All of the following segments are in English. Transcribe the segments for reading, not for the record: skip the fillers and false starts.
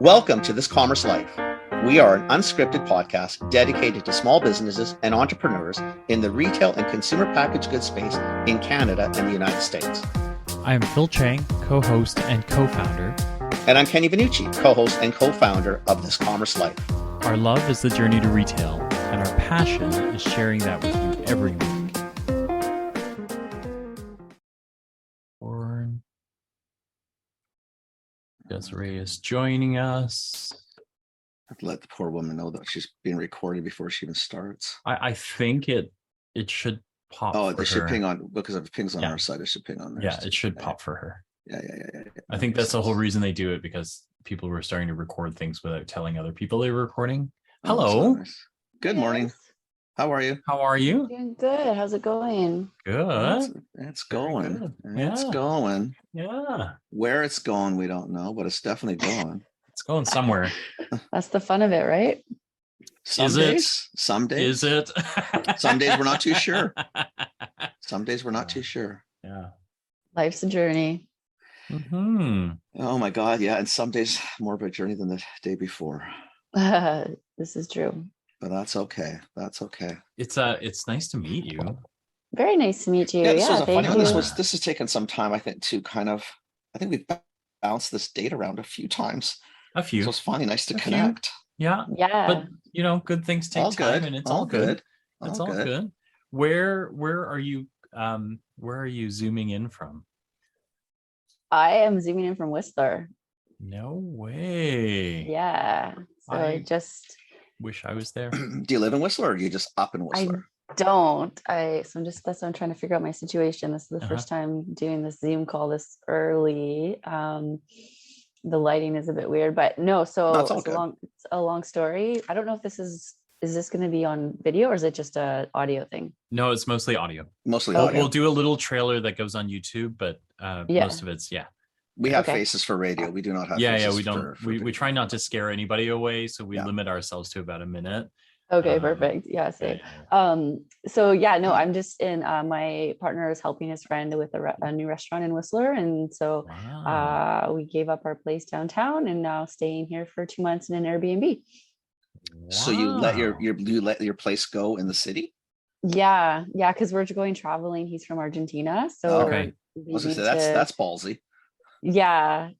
Welcome to This Commerce Life. We are an unscripted podcast dedicated to small businesses and entrepreneurs in the retail and consumer packaged goods space in Canada and the United States. I am Phil Chang, co-host and co-founder. And I'm Kenny Vanucci, co-host and co-founder of This Commerce Life. Our love is the journey to retail, and our passion is sharing that with you every week. Desirée is joining us. I've let the poor woman know that she's being recorded before she even starts. I think it should pop. Oh, for they should her. ping on, because if it pings on our side, it should ping on theirs. Yeah, it should pop for her. Yeah. I think that's the whole reason they do it, because people were starting to record things without telling other people they were recording. Hello. Nice. Good morning. How are you? How are you? Doing good. How's it going? Good. It's going. Good. It's going. Yeah. Where it's going, we don't know, but it's definitely going. It's going somewhere. That's the fun of it, right? Some Is days. Some days. Is it? Some days we're not too sure. Some days we're not too sure. Yeah. Life's a journey. Mm-hmm. Oh my God. Yeah. And some days more of a journey than the day before. This is true. But that's okay. That's okay. It's nice to meet you. Very nice to meet you. Yeah, this was a thank funny one. you. This has taken some time, I think, to kind of, I think we've bounced this date around a few times. A few. So it's funny, nice to A few. connect. Yeah. Yeah. But good things take All time, good. and it's all good. It's all good. Where are you zooming in from? I am zooming in from Whistler. No way. Yeah. So I just wish I was there. Do you live in Whistler, or are you just up in Whistler? don't. So that's why I'm trying to figure out my situation. This is the first time doing this Zoom call this early. The lighting is a bit weird, but no, so it's a long story. I don't know if this is this going to be on video, or is it just a audio thing? No, it's mostly audio. Audio. We'll do a little trailer that goes on YouTube, but most of it's We have faces for radio. We do not have faces we don't for we try not to scare anybody away, so we limit ourselves to about a minute. Okay, perfect. Yeah, safe. I'm just in. My partner is helping his friend with a new restaurant in Whistler, and so we gave up our place downtown and now staying here for 2 months in an Airbnb. Wow. So you let your place go in the city? Yeah, because we're going traveling. He's from Argentina, so I was gonna say that's ballsy. Yeah.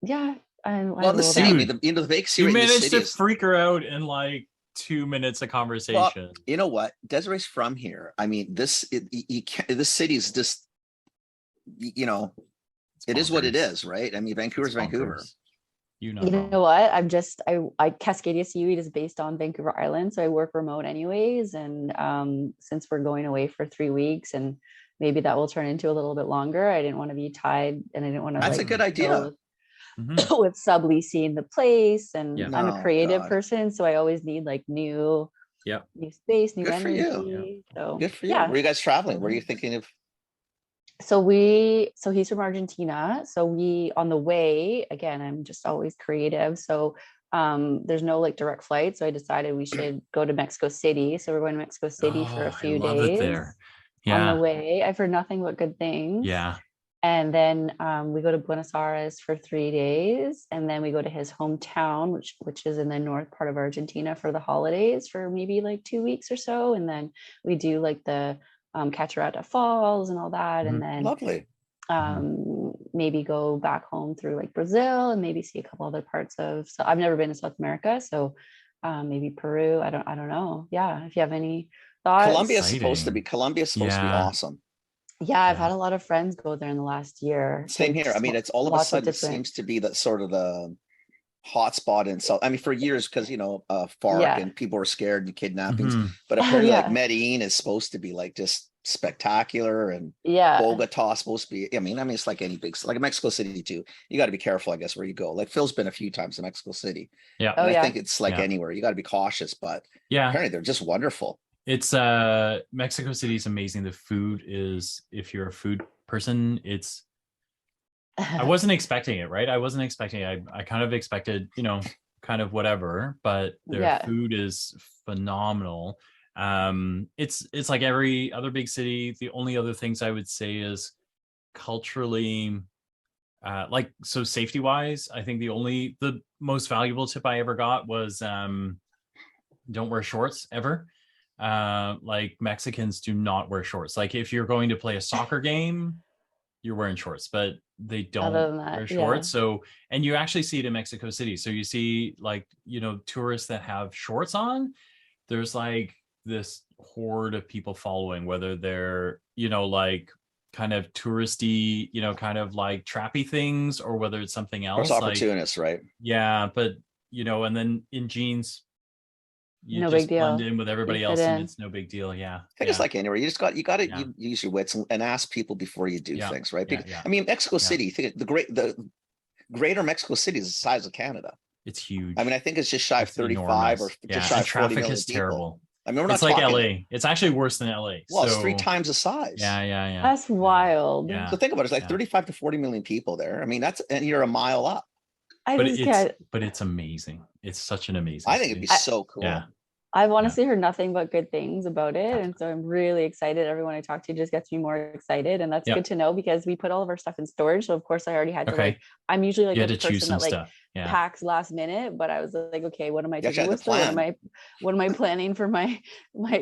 Well, in the city, the vacancy rate. You managed to freak her out in like 2 minutes of conversation. Well, you know what? Desiree's from here. I mean, this city is just, it is what it is, right? I mean, Vancouver's Vancouver. You know what? Cascadia Seaweed is based on Vancouver Island, so I work remote anyways. And since we're going away for 3 weeks, and maybe that will turn into a little bit longer, I didn't want to be tied, and I didn't want to. That's a good idea. With subleasing the place, and I'm a creative person, so I always need like new space, new energy. For you. So good for you. Where are you guys traveling? Where are you thinking of? So he's from Argentina. So on the way, again, I'm just always creative. So there's no like direct flight. So I decided we should go to Mexico City. So we're going to Mexico City for a few days. It there. On the way. I've heard nothing but good things. Yeah. And then we go to Buenos Aires for 3 days, and then we go to his hometown, which is in the north part of Argentina, for the holidays for maybe like 2 weeks or so, and then we do like the Catarata Falls and all that, and then lovely. Maybe go back home through like Brazil, and maybe see a couple other parts of. So I've never been to South America, so maybe Peru. I don't know. Yeah, if you have any thoughts. Colombia's supposed to be awesome. Yeah, I've had a lot of friends go there in the last year. Same here. I mean, it's all of a sudden it seems to be that sort of the hot spot in South. I mean, for years, because FARC and people were scared and kidnappings, but apparently like Medellin is supposed to be like just spectacular, and Bogota is supposed to be. I mean, it's like any big, like Mexico City too. You got to be careful, I guess, where you go. Like Phil's been a few times in Mexico City. Yeah, and I think it's like anywhere. You got to be cautious, but apparently they're just wonderful. It's Mexico City is amazing. The food is, if you're a food person, I wasn't expecting it, right? I wasn't expecting it. I kind of expected, kind of whatever, but their food is phenomenal. It's like every other big city. The only other things I would say is culturally, like, so safety wise, I think the most valuable tip I ever got was don't wear shorts ever. Like, Mexicans do not wear shorts. Like, if you're going to play a soccer game, you're wearing shorts, but they don't wear shorts. So, and you actually see it in Mexico City. So you see, like, tourists that have shorts on, there's like this horde of people following, whether they're, like kind of touristy, kind of like trappy things, or whether it's something else. Or it's opportunists, right? Yeah, but and then in jeans, you no just big deal. blend in with everybody else, and it's no big deal. Yeah, I think it's like anywhere. You got to use your wits and ask people before you do things, right? Because, I mean, Mexico City, the greater Mexico City is the size of Canada. It's huge. I mean, I think it's just shy of 35 or just shy of 40 million is people. Terrible. I mean, it's like LA. It's actually worse than LA. Well, it's 3 times the size. Yeah. That's wild. Yeah. So think about it. It's like 35 to 40 million people there. I mean, and you're a mile up. But it's amazing. It's such an amazing I think it'd be so cool. Yeah. I've honestly heard nothing but good things about it. And so I'm really excited. Everyone I talk to just gets me more excited. And that's good to know, because we put all of our stuff in storage. So of course I already had to I'm usually like a person that like packs last minute, but I was like, okay, what am I doing with it? What am I planning for my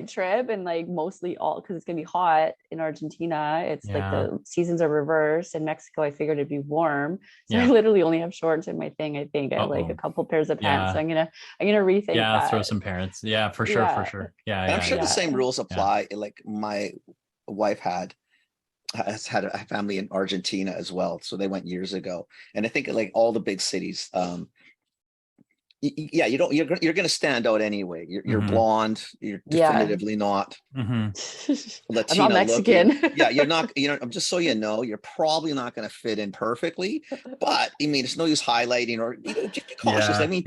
trip? And like mostly all, because it's gonna be hot in Argentina. It's like the seasons are reversed. In Mexico, I figured it'd be warm. So I literally only have shorts in my thing. I think I have like a couple pairs of pants. So I'm gonna rethink that. Throw some pants. Yeah, for sure. Yeah. And I'm sure the same rules apply. Like my wife has had a family in Argentina as well, so they went years ago. And I think like all the big cities, you're going to stand out anyway. You're blonde. You're definitively not Latino. I'm not Mexican. You're not. I'm just so you know, you're probably not going to fit in perfectly. But I mean, it's no use highlighting or just be cautious. I mean,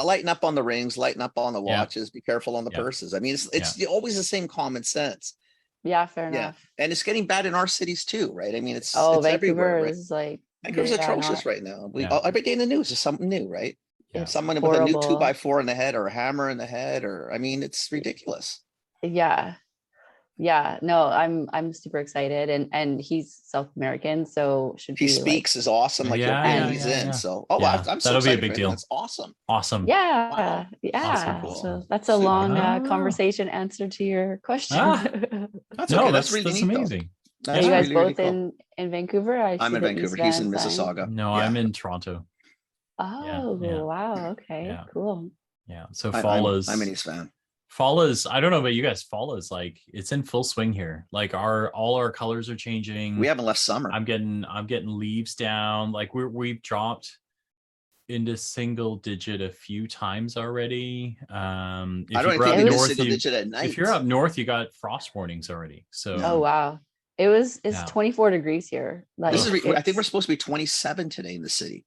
lighten up on the rings, lighten up on the watches, be careful on the purses. I mean, it's always the same common sense. Yeah, fair enough. And it's getting bad in our cities too, right? I mean, it's Vancouver everywhere. Right? Is like Vancouver's atrocious right now. Every day in the news is something new, right? It's someone horrible. with a new 2x4 in the head or a hammer in the head, or I mean, it's ridiculous. No, I'm super excited, and he's South American, so he speaks is awesome. Like he's in. So I'm so that'll be a big big deal. That's awesome. Yeah. Awesome. Cool. So that's a long conversation answer to your question. That's okay. That's amazing. Are you guys both in Vancouver? I'm in Vancouver. He's in Mississauga. No, I'm in Toronto. Oh, wow. Okay, cool. Yeah. So fall is. I'm an East fan. Fall is, I don't know about you guys, fall is like, it's in full swing here. Like all our colors are changing. We haven't left summer. I'm getting leaves down. Like we've dropped into single digit a few times already. I don't think it's single digit at night. If you're up north, you got frost warnings already. So oh wow. It's 24 degrees here. Like I think we're supposed to be 27 today in the city.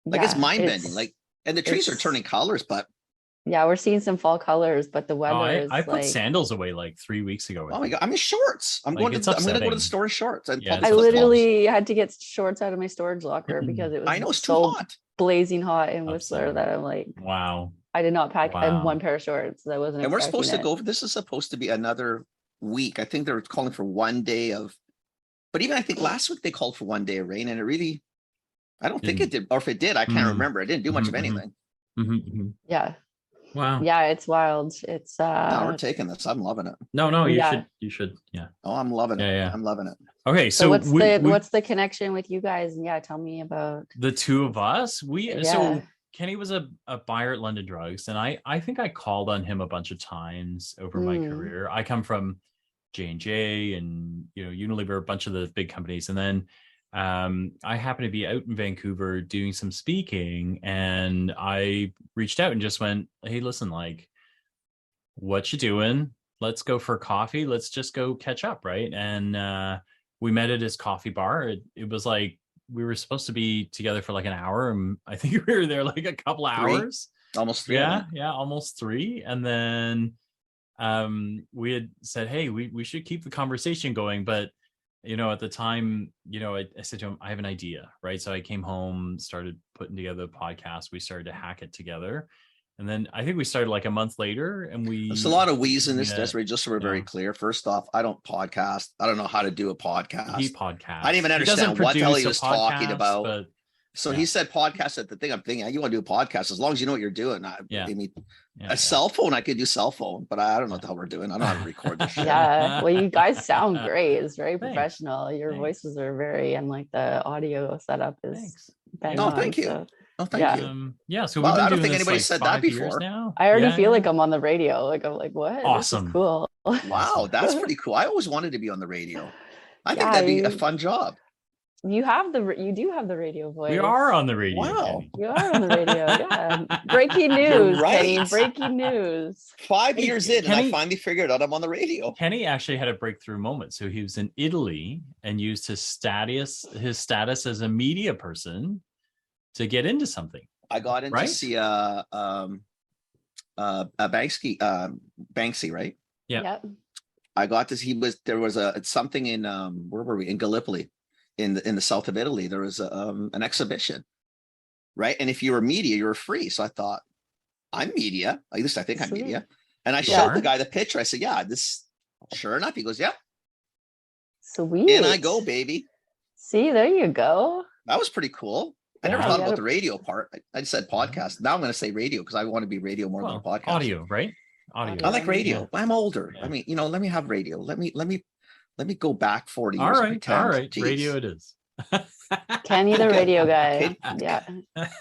Like it's mind bending. Like, and the trees are turning colors, but we're seeing some fall colors, but the weather is I put sandals away like 3 weeks ago. Oh my God. I'm in shorts. I'm going to go to the store in shorts. I literally had to get shorts out of my storage locker because it was it's too hot. Blazing hot in Whistler that I'm like, wow. I did not pack one pair of shorts. I wasn't. And we're supposed to go. This is supposed to be another week. I think they're calling for 1 day of, but even I think last week they called for 1 day of rain, and it really, I don't think it did. Or if it did, I can't remember. It didn't do much of anything. Yeah. Wow. Yeah, it's wild. It's no, we're taking this. I'm loving it. No, you should. Yeah. Oh, I'm loving it. Yeah. I'm loving it. Okay, so what's the connection with you guys? And tell me about the two of us. So Kenny was a buyer at London Drugs, and I think I called on him a bunch of times over my career. I come from J&J and Unilever, a bunch of the big companies, and then I happened to be out in Vancouver doing some speaking, and I reached out and just went, hey, listen, like, what you doing? Let's go for coffee. Let's just go catch up, right? And we met at his coffee bar. It was like we were supposed to be together for like an hour, and I think we were there like a couple hours. Almost 3. Yeah, almost 3. And then we had said, hey, we should keep the conversation going, but at the time, I said to him, I have an idea, right? So I came home, started putting together the podcast. We started to hack it together. And then I think we started like a month later, and There's a lot of wheeze in this, Desiree, just so we're very clear. First off, I don't podcast. I don't know how to do a podcast. He podcasts. I didn't even understand what the hell he was talking about. So he said podcast at the thing. I'm thinking, you want to do a podcast as long as you know what you're doing. I mean, cell phone, I could do cell phone, but I don't know what the hell we're doing. I don't know how to record this shit. Yeah. Well, you guys sound great. It's very professional. Your voices are very, and like the audio setup is bang on. Thank you. So. Oh, thank you. So we've been I don't doing think this anybody like said that before. Now. I already feel like I'm on the radio. Like I'm like, what? Awesome. This is cool. Wow, that's pretty cool. I always wanted to be on the radio. I think that'd be a fun job. You do have the radio voice. We are on the radio. Wow. Kenny. You are on the radio. Yeah. Breaking news. You're right. Kenny, breaking news. 5 years in, and I finally figured out I'm on the radio. Kenny actually had a breakthrough moment. So he was in Italy and used his status as a media person to get into something. I got in to see Banksy, Banksy, right? Yeah. Yep. I got this. There was something in where were we? In Gallipoli, in the south of Italy. There was an exhibition, right? And if you were media, you were free. So I thought, I'm media. At least I think I'm media. And I showed the guy the picture. I said, yeah, this. Sure enough, he goes, yeah. Sweet. And I go, baby. See, there you go. That was pretty cool. I never thought about the radio part. I just said podcast. Now I'm going to say radio because I want to be radio more than a podcast. Audio, right? Audio. I like radio. Yeah. I'm older. Yeah. I mean, let me have radio. Let me go back 40 years. All right. Jeez. Radio it is. Kenny, the radio guy. Yeah.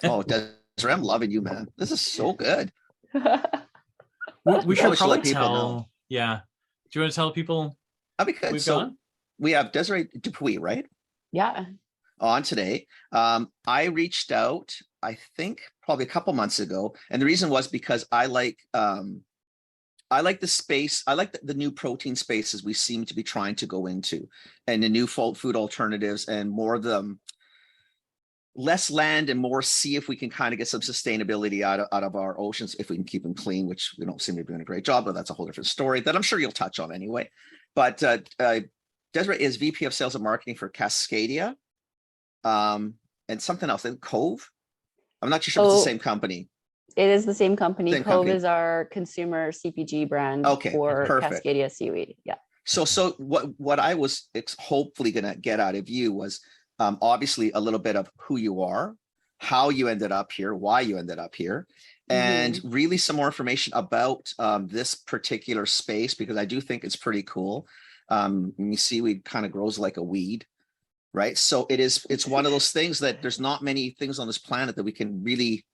Oh, Desiree, I'm loving you, man. This is so good. we should probably tell. Yeah. Do you want to tell people? We have Desirée Dupuis, right? Yeah. On today. I reached out, I think probably a couple months ago. And the reason was because I like the space. I like the new protein spaces we seem to be trying to go into, and the new food alternatives, and more of them, less land and more sea, if we can kind of get some sustainability out of our oceans, if we can keep them clean, which we don't seem to be doing a great job, but that's a whole different story that I'm sure you'll touch on anyway. But Desiree is VP of Sales and Marketing for Cascadia. And something else, Kove. I'm not sure if it's the same company. It is the same company. Kove is our consumer CPG brand for Cascadia Seaweed. Yeah. So what I was hopefully going to get out of you was obviously a little bit of who you are, how you ended up here, why you ended up here, and really some more information about this particular space, because I do think it's pretty cool. Seaweed kind of grows like a weed. Right. So it's one of those things that there's not many things on this planet that we can really,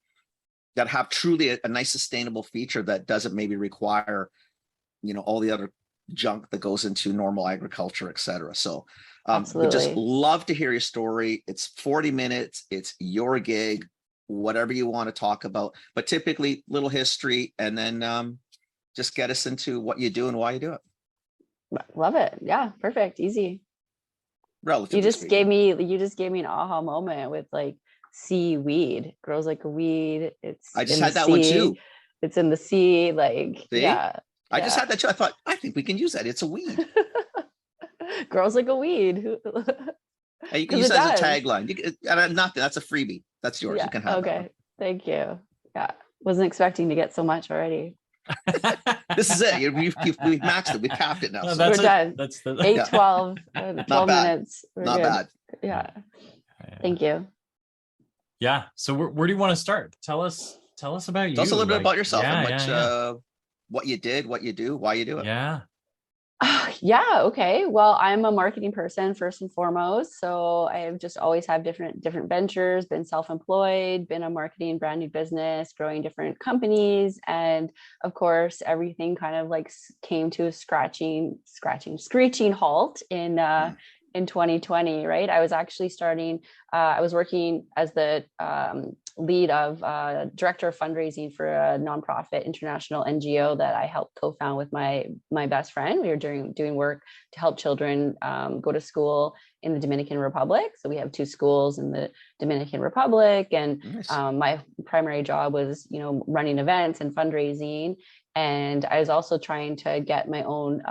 that have truly a nice sustainable feature that doesn't maybe require, all the other junk that goes into normal agriculture, et cetera. So we just love to hear your story. It's 40 minutes. It's your gig, whatever you want to talk about, but typically little history, and then just get us into what you do and why you do it. Love it. Yeah. Perfect. Easy. Relatively you just speaking. gave me an aha moment with like seaweed grows like a weed. I just had that one too. It's in the sea. Like, see? I just had that too. I thought, I think we can use that. It's a weed. Grows like a weed. And you can use that as a tagline. Nothing. That's a freebie. That's yours. You can have okay. That. Thank you. Yeah. Wasn't expecting to get so much already. This is it. We've maxed it. We've capped it now. No, we're done. That's the 8, 12 minutes. Not bad. Yeah. Thank you. Yeah. So where do you want to start? Tell us about you. Tell us a little bit about yourself and what you did, what you do, why you do it. Yeah. Yeah. Okay. Well, I'm a marketing person first and foremost. So I've just always had different ventures, been self-employed, been a marketing brand new business, growing different companies. And of course, everything kind of like came to a screeching halt in 2020, right? I was actually I was working as the lead of director of fundraising for a nonprofit international NGO that I helped co-found with my best friend. We were doing work to help children go to school in the Dominican Republic. So we have 2 schools in the Dominican Republic, and nice. My primary job was, running events and fundraising. And I was also trying to get my own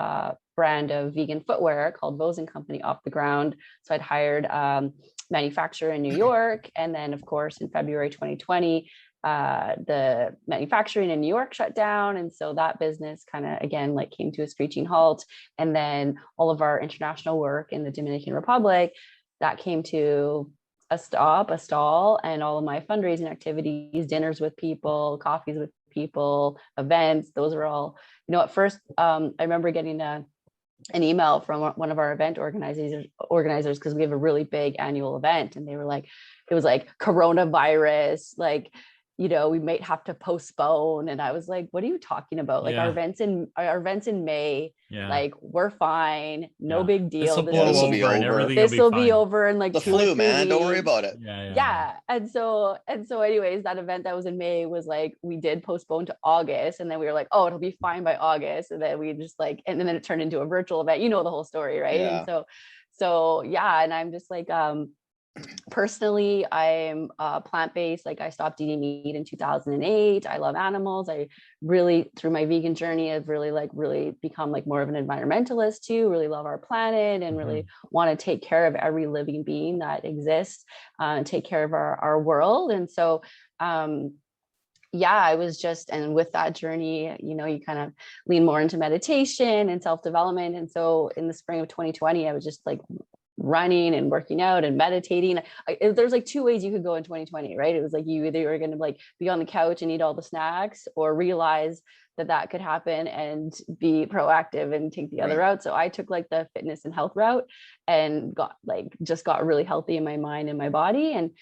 brand of vegan footwear called Vos & Company off the ground. So I'd hired manufacturer in New York. And then, of course, in February 2020, the manufacturing in New York shut down. And so that business kind of, again, like came to a screeching halt. And then all of our international work in the Dominican Republic, that came to a stall, and all of my fundraising activities, dinners with people, coffees with people, events, those were all, at first, I remember getting an email from one of our event organizers, because we have a really big annual event, and they were like, it was like coronavirus, like, we might have to postpone. And I was like, what are you talking about? Like, our events in May, like, we're fine, no big deal. This will be over. This will be over in like the 2 or 3 flu, man. weeks. Don't worry about it. Yeah. And so anyways, that event that was in May was like, we did postpone to August, and then we were like, oh, it'll be fine by August. And then we just like, and then it turned into a virtual event, the whole story, right? Yeah. And so yeah, and I'm just like, personally, I'm plant-based. Like, I stopped eating meat in 2008. I love animals. I really, through my vegan journey, I've really become like more of an environmentalist too, really love our planet, and really want to take care of every living being that exists, and take care of our world. And so I was just, and with that journey, you kind of lean more into meditation and self-development. And so in the spring of 2020, I was just like running and working out and meditating. There's like 2 ways you could go in 2020, right? It was like, you either were going to like be on the couch and eat all the snacks, or realize that could happen and be proactive and take the other route. So I took like the fitness and health route, and got really healthy in my mind and my body. And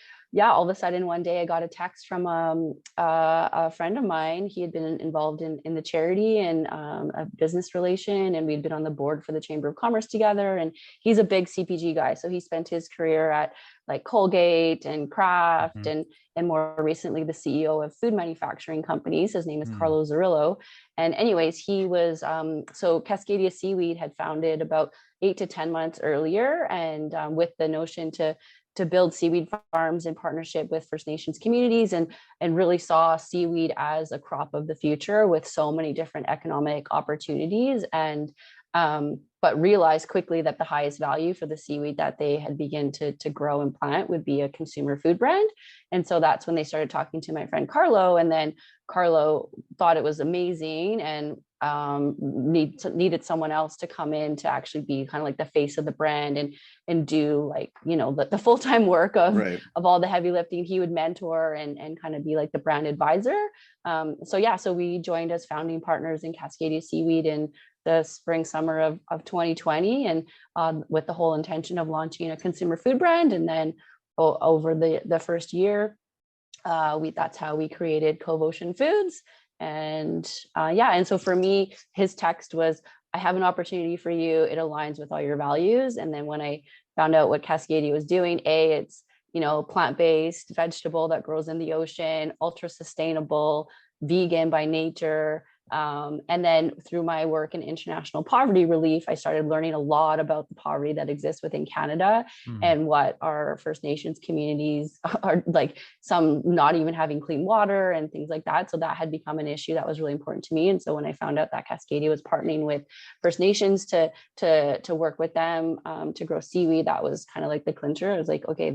all of a sudden one day I got a text from a friend of mine. He had been involved in the charity and a business relation, and we'd been on the board for the Chamber of Commerce together. And he's a big CPG guy, so he spent his career at like Colgate and Kraft, and more recently the CEO of food manufacturing companies. His name is Carlo Zerillo. And anyways, he was so Cascadia Seaweed had founded about 8 to 10 months earlier, and with the notion to build seaweed farms in partnership with First Nations communities, and really saw seaweed as a crop of the future with so many different economic opportunities. And but realized quickly that the highest value for the seaweed that they had begun to grow and plant would be a consumer food brand. And so that's when they started talking to my friend Carlo, and then Carlo thought it was amazing, and needed someone else to come in to actually be kind of like the face of the brand, and do like, the full-time work of all the heavy lifting. He would mentor and kind of be like the brand advisor. So we joined as founding partners in Cascadia Seaweed in the spring, summer of 2020, and with the whole intention of launching a consumer food brand. And then over the first year, that's how we created Kove Ocean Foods. And and so for me, his text was, I have an opportunity for you. It aligns with all your values. And then when I found out what Cascadia was doing, it's, plant-based vegetable that grows in the ocean, ultra sustainable, vegan by nature. And then through my work in international poverty relief, I started learning a lot about the poverty that exists within Canada, and what our First Nations communities are like, some not even having clean water and things like that. So that had become an issue that was really important to me. And so when I found out that Cascadia was partnering with First Nations to work with them to grow seaweed, that was kind of like the clincher. I was like, okay,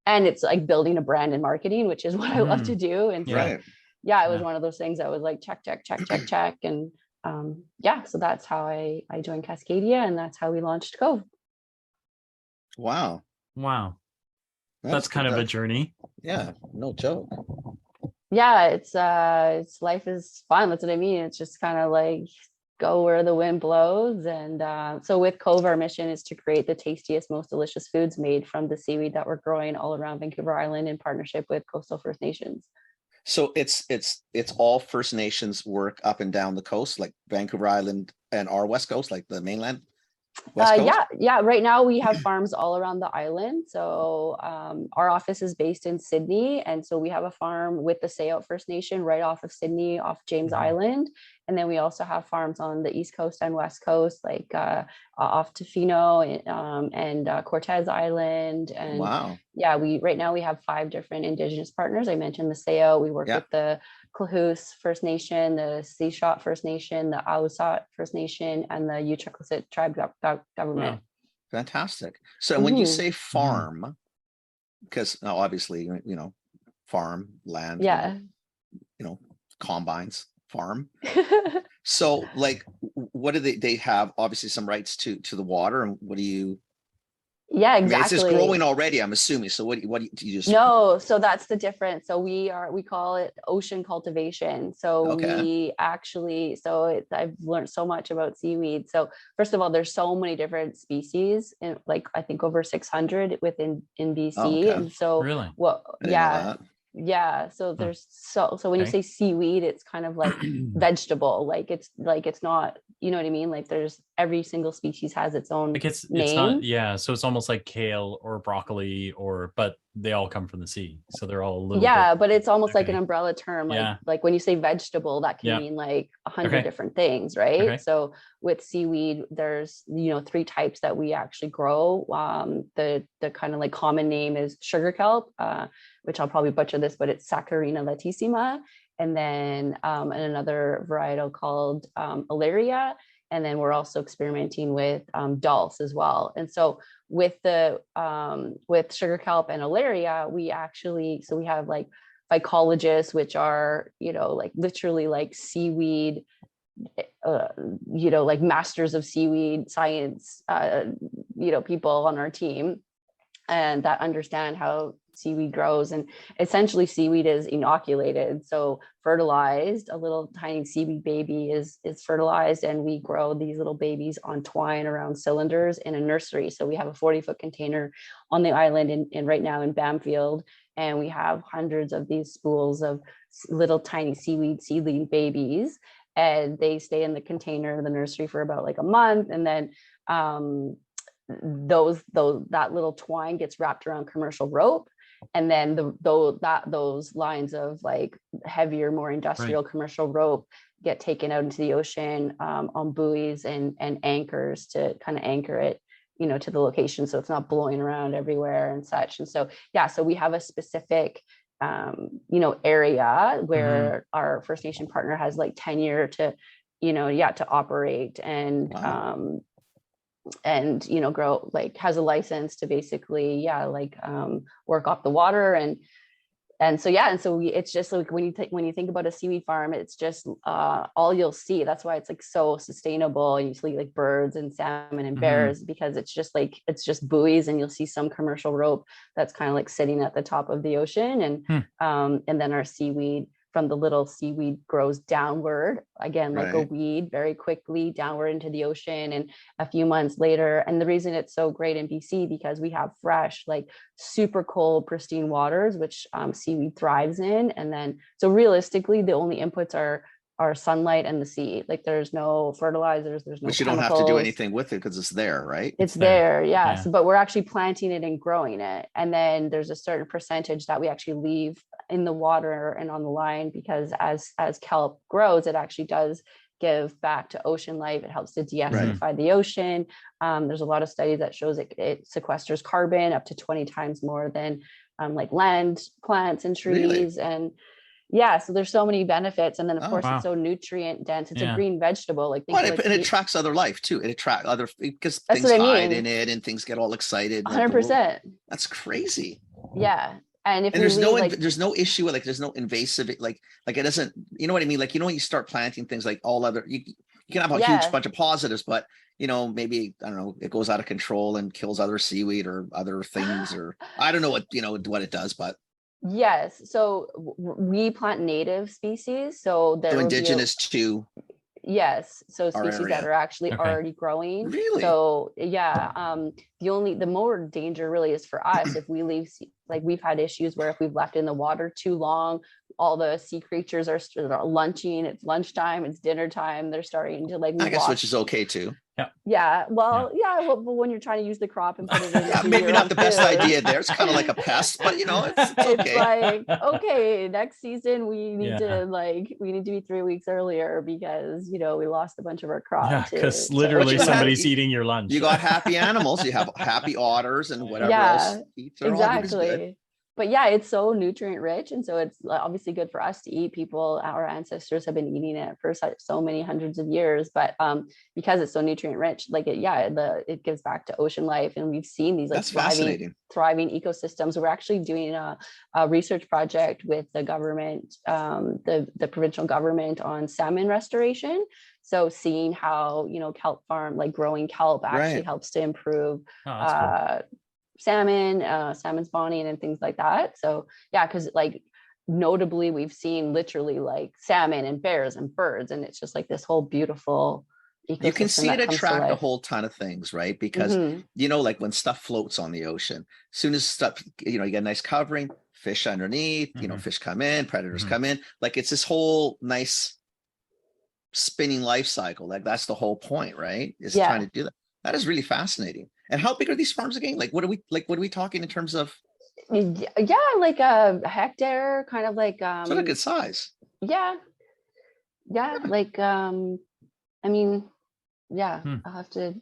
and it's like building a brand and marketing, which is what I love to do. And so it was one of those things that was like, check. And so that's how I joined Cascadia, and that's how we launched Kove. Wow. That's kind of a journey. Yeah, no joke. Yeah, it's life is fun. That's what I mean. It's just kind of like go where the wind blows. And so with Kove, our mission is to create the tastiest, most delicious foods made from the seaweed that we're growing all around Vancouver Island in partnership with coastal First Nations. So it's all First Nations work up and down the coast, like Vancouver Island and our West Coast, like the mainland West Coast? Yeah. Right now we have farms all around the island. So our office is based in Sydney, and so we have a farm with the Seaweed First Nation right off of Sydney, off James Island. And then we also have farms on the East Coast and West Coast, like off Tofino and Cortez Island. And right now we have 5 different Indigenous partners. I mentioned the Seaweed. We work with the Klahoose First Nation, the Seashot First Nation, the Awusat First Nation, and the Uchiquisset tribe government. Fantastic. So when you say farm, because obviously, farm, land, Yeah. Combines, farm. So like, what do they have? Obviously some rights to the water, and what do you? Yeah, exactly. It's just growing already, I'm assuming. So what do you just? No, so that's the difference. So we call it ocean cultivation. So Okay. I've learned so much about seaweed. So first of all, there's so many different species, and like I think over 600 within in BC. Oh, okay. And so really, yeah. So there's so when you say seaweed, it's kind of like vegetable, like it's not, you know what I mean? Like there's every single species has its own like it's name. not, so it's almost like kale or broccoli, but they all come from the sea, so they're all a little bit, but it's almost like an umbrella term. Like when you say vegetable, that can mean like 100 different things, right? So with seaweed, there's 3 types that we actually grow. The kind of like common name is sugar kelp, which I'll probably butcher this, but it's Saccharina latissima. And then another varietal called Alaria. And then we're also experimenting with dulse as well. And so with with sugar kelp and Alaria, we have like phycologists, which are, like literally like seaweed, like masters of seaweed science, people on our team, and that understand how seaweed grows. And essentially seaweed is inoculated, so fertilized. A little tiny seaweed baby is fertilized, and we grow these little babies on twine around cylinders in a nursery. So we have a 40-foot container on the island in right now in Bamfield, and we have hundreds of these spools of little tiny seaweed seedling babies, and they stay in the container, the nursery, for about like a month. And then that little twine gets wrapped around commercial rope, and then those lines of like heavier, more industrial commercial rope get taken out into the ocean on buoys and anchors to kind of anchor it, to the location, so it's not blowing around everywhere and such. And so so we have a specific area where our First Nation partner has like tenure to to operate and grow, like has a license to basically work off the water. And so it's just like when you think about a seaweed farm, it's just all you'll see. That's why it's like so sustainable. You see like birds and salmon and bears, because it's just buoys, and you'll see some commercial rope that's kind of like sitting at the top of the ocean. And then our seaweed, from the little seaweed, grows downward again, like a weed, very quickly downward into the ocean. And a few months later, and the reason it's so great in BC, because we have fresh, like super cold, pristine waters, which seaweed thrives in. And then, so realistically, the only inputs are sunlight and the sea. Like there's no fertilizers, there's no But you chemicals. don't have to do anything with it because it's there, right? It's there, yeah. So, but we're actually planting it and growing it. And then there's a certain percentage that we actually leave in the water and on the line, because as kelp grows, it actually does give back to ocean life. It helps to de-acidify the ocean. There's a lot of studies that shows it sequesters carbon up to 20 times more than like land plants and trees. And so there's so many benefits. And then of course it's so nutrient dense. It's a green vegetable. Like, and it attracts other life too. It attracts other, because things hide in it and things get all excited. 100%. That's crazy. Yeah. And there's no issue with, like, there's no invasive, like it doesn't, you know what I mean? Like, when you start planting things, like all other, you can have a huge bunch of positives, but maybe, I don't know, it goes out of control and kills other seaweed or other things, or I don't know what it does, but. Yes. So we plant native species. So they're indigenous to. Yes. So species that are actually already growing. Really? So the more danger really is for us if we leave, like we've had issues where if we've left in the water too long, all the sea creatures are lunching. It's lunchtime, it's dinner time. They're starting to like, I guess, which is okay too. Yeah. Well, but when you're trying to use the crop and put it in, maybe not the best idea there. It's kind of like a pest, but it's okay. It's like, okay, next season we need to be 3 weeks earlier because we lost a bunch of our crop. Yeah, because literally somebody's eating your lunch. You got happy animals. You have happy otters and whatever else. Exactly. but yeah, it's so nutrient rich, and so it's obviously good for us to eat. People, our ancestors have been eating it for so many hundreds of years, but because it's so nutrient rich, like it gives back to ocean life, and we've seen these like thriving ecosystems. We're actually doing a research project with the government, the provincial government, on salmon restoration. So seeing how, kelp farm, like growing kelp, actually helps to improve salmon, spawning and things like that. So yeah, because like notably we've seen literally like salmon and bears and birds, and it's just like this whole beautiful ecosystem. You can see it attract a whole ton of things, right? Because like when stuff floats on the ocean, as soon as stuff, you get a nice covering, fish underneath, fish come in, predators come in, like it's this whole nice spinning life cycle. Like that's the whole point, right? Is trying to do that. That is really fascinating. And how big are these farms again? Like, what are we talking in terms of? Yeah, like a hectare, kind of like sort of good size. Yeah. Like I mean, I'll have to.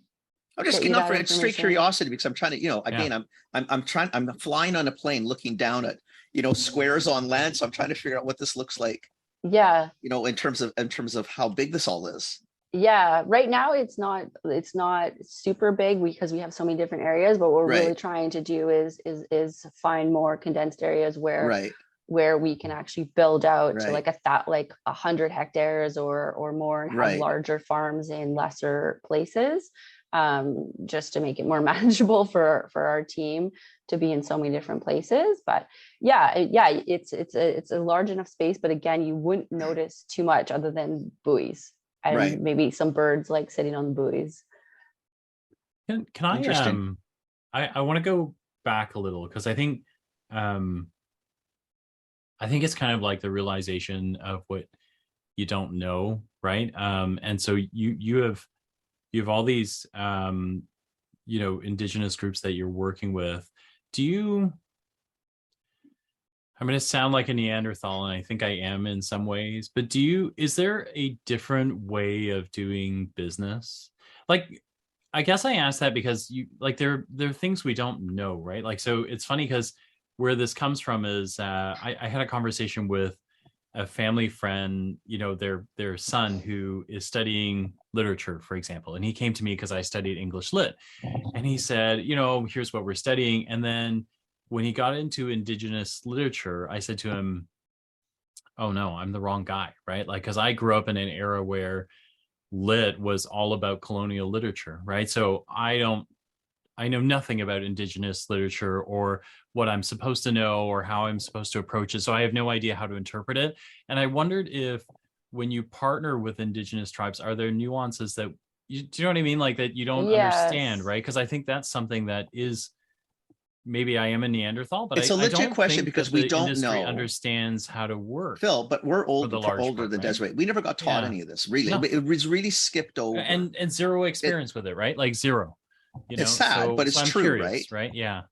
I'm just getting up for straight curiosity, because I'm trying to, again, I'm flying on a plane looking down at, squares on land. So I'm trying to figure out what this looks like. Yeah. In terms of how big this all is. Yeah, right now it's not super big because we have so many different areas, but what we're really trying to do is find more condensed areas where we can actually build out to like 100 hectares or more, and have larger farms in lesser places, just to make it more manageable for our team to be in so many different places. But it's a large enough space, but again, you wouldn't notice too much other than buoys. And maybe some birds like sitting on the buoys. Can I want to go back a little, because I think it's kind of like the realization of what you don't know, right? And so you have all these indigenous groups that you're working with. I'm going to sound like a Neanderthal, and I think I am in some ways, but is there a different way of doing business? Like, I guess I asked that because there are things we don't know, right? Like, so it's funny because where this comes from is, I had a conversation with a family friend, their son who is studying literature, for example. And he came to me because I studied English lit. And he said, here's what we're studying. And then when he got into indigenous literature, I said to him, oh no, I'm the wrong guy, right? Like, because I grew up in an era where lit was all about colonial literature, right? So I know nothing about indigenous literature, or what I'm supposed to know, or how I'm supposed to approach it. So I have no idea how to interpret it. And I wondered if, when you partner with indigenous tribes, are there nuances that do you know what I mean? Like that you don't understand, right? Because I think that's something that is, maybe I am a Neanderthal, but it's a legit question, because we don't know understands how to work. Phil, but we're older than Desiree. We never got taught any of this. Really, it was really skipped over, and zero experience with it, right? Like zero. It's sad, but it's true, curious, right? Yeah.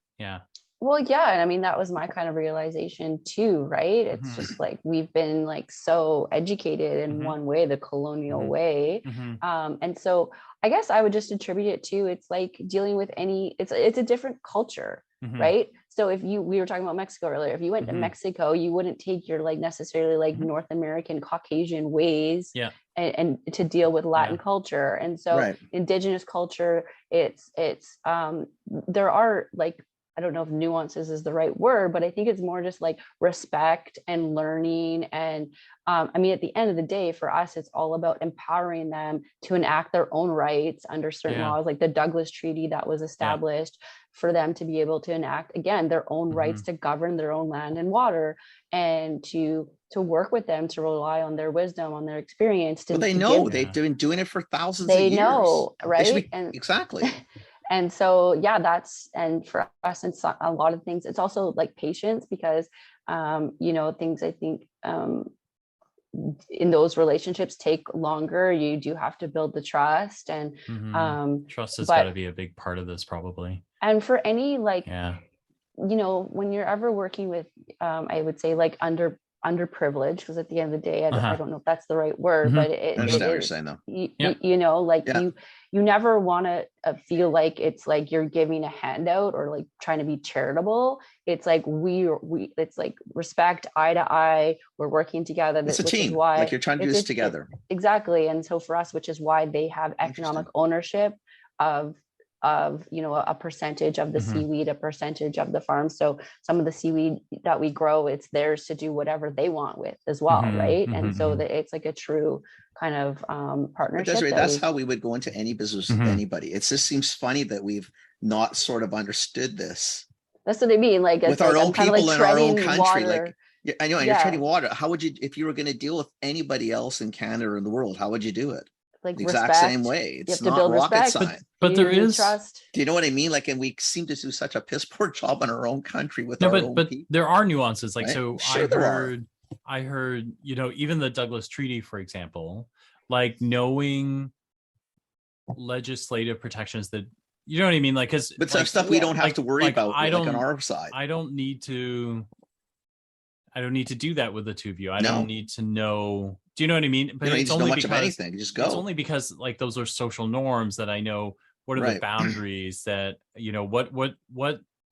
Well, yeah, and I mean that was my kind of realization too, right? It's just like we've been like so educated in one way, the colonial way, and so I guess I would just attribute it to, it's like dealing with it's a different culture. Right. So if we were talking about Mexico earlier, if you went to Mexico, you wouldn't take your like necessarily like North American Caucasian ways and to deal with Latin culture. And so indigenous culture, there are like, I don't know if nuances is the right word, but I think it's more just like respect and learning. And I mean, at the end of the day, for us, it's all about empowering them to enact their own rights under certain laws, like the Douglas Treaty that was established for them to be able to enact, again, their own rights to govern their own land and water, and to work with them, to rely on their wisdom, on their experience. They've been doing it for thousands of years. They know, right? Exactly. And so, and for us, it's a lot of things. It's also like patience, because, things I think in those relationships take longer. You do have to build the trust, and trust has got to be a big part of this, probably. And for any when you're ever working with, I would say like underprivileged, because at the end of the day, I don't know if that's the right word, but I understand what you're saying though. You know, like you never want to feel like it's like you're giving a handout or like trying to be charitable. It's like it's like respect, eye to eye. We're working together. It's a which team. Is why like you're trying to do this together. Exactly. And so for us, which is why they have economic ownership of you know, a percentage of the seaweed, a percentage of the farm. So some of the seaweed that we grow, it's theirs to do whatever they want with as well, right? And so that it's like a true kind of partnership. Desiree, that's how we would go into any business with anybody. It just seems funny that we've not sort of understood this. That's what I mean. Like with our own people in our own country, water. like I know, and you're treading water. How would you, if you were going to deal with anybody else in Canada or in the world, how would you do it? Like the exact same way. It's not rocket science. But there is trust. Do you know what I mean? Like, and we seem to do such a piss poor job in our own country with our own people. There are nuances. Like, right? So sure I heard, you know, even the Douglas Treaty, for example, like knowing legislative protections that, you know what I mean? Like, because but some stuff we don't have to worry about on our side. I don't need to do that with the two of you. I don't need to know. Do you know what I mean? But you don't need to know much of anything. Just go. It's only because like those are social norms that I know what are the boundaries that, you know, what